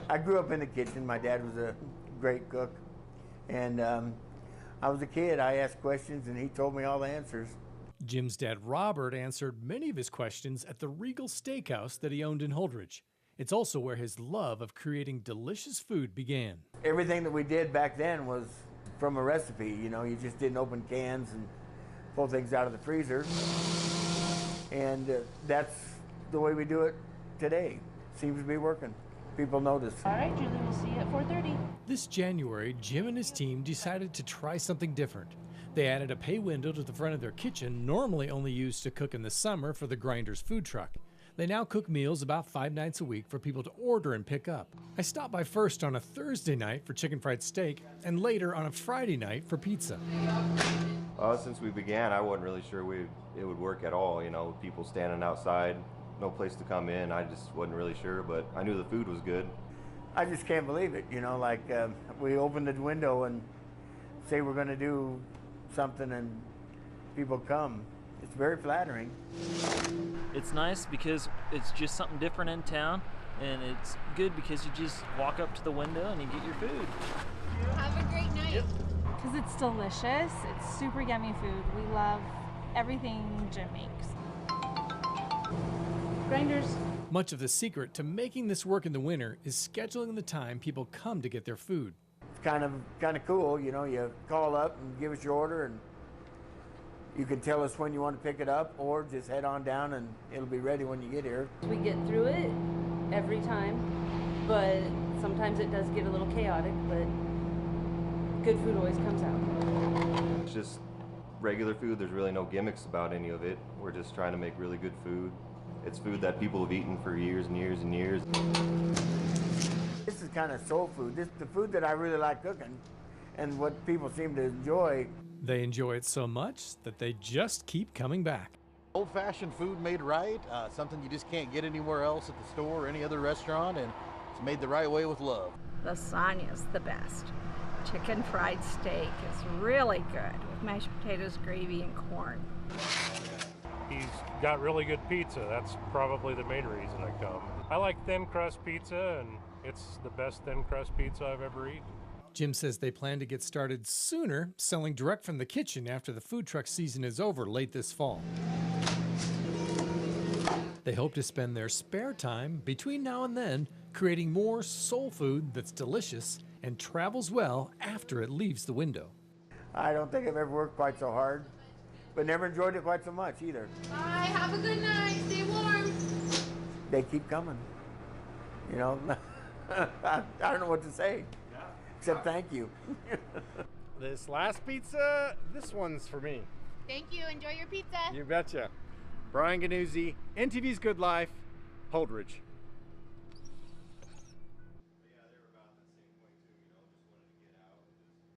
I grew up in the kitchen. My dad was a great cook. And I was a kid. I asked questions, and he told me all the answers. Jim's dad, Robert, answered many of his questions at the Regal Steakhouse that he owned in Holdridge. It's also where his love of creating delicious food began. Everything that we did back then was from a recipe. You know, you just didn't open cans and pull things out of the freezer. And that's the way we do it today. Seems to be working. People notice. All right, Julie, we'll see you at 4:30. This January, Jim and his team decided to try something different. They added a pay window to the front of their kitchen, normally only used to cook in the summer for the Grinders food truck. They now cook meals about 5 nights a week for people to order and pick up. I stopped by first on a Thursday night for chicken fried steak and later on a Friday night for pizza. Since we began, I wasn't really sure it would work at all. You know, people standing outside, no place to come in. I just wasn't really sure, but I knew the food was good. I just can't believe it. You know, like we opened the window and say we're going to do something and people come. It's very flattering. It's nice because it's just something different in town, and it's good because you just walk up to the window and you get your food. Have a great night. Because it's delicious. It's super yummy food. We love everything Jim makes. Grinders. Much of the secret to making this work in the winter is scheduling the time people come to get their food. It's kind of cool. You know, you call up and give us your order, and you can tell us when you want to pick it up, or just head on down and it'll be ready when you get here. We get through it every time, but sometimes it does get a little chaotic, but good food always comes out. It's just regular food. There's really no gimmicks about any of it. We're just trying to make really good food. It's food that people have eaten for years and years and years. This is kind of soul food. This is the food that I really like cooking and what people seem to enjoy. They enjoy it so much that they just keep coming back. Old-fashioned food made right, something you just can't get anywhere else at the store or any other restaurant, and it's made the right way with love. Lasagna's the best. Chicken fried steak is really good with mashed potatoes, gravy, and corn. He's got really good pizza. That's probably the main reason I come. I like thin crust pizza, and it's the best thin crust pizza I've ever eaten. Jim says they plan to get started sooner, selling direct from the kitchen after the food truck season is over late this fall. They hope to spend their spare time between now and then creating more soul food that's delicious and travels well after it leaves the window. I don't think I've ever worked quite so hard, but never enjoyed it quite so much either. Bye, have a good night, stay warm. They keep coming. You know, I don't know what to say. Except thank you. This last pizza, this one's for me. Thank you, enjoy your pizza. You betcha. Brian Gnuse, NTV's Good Life, Holdridge.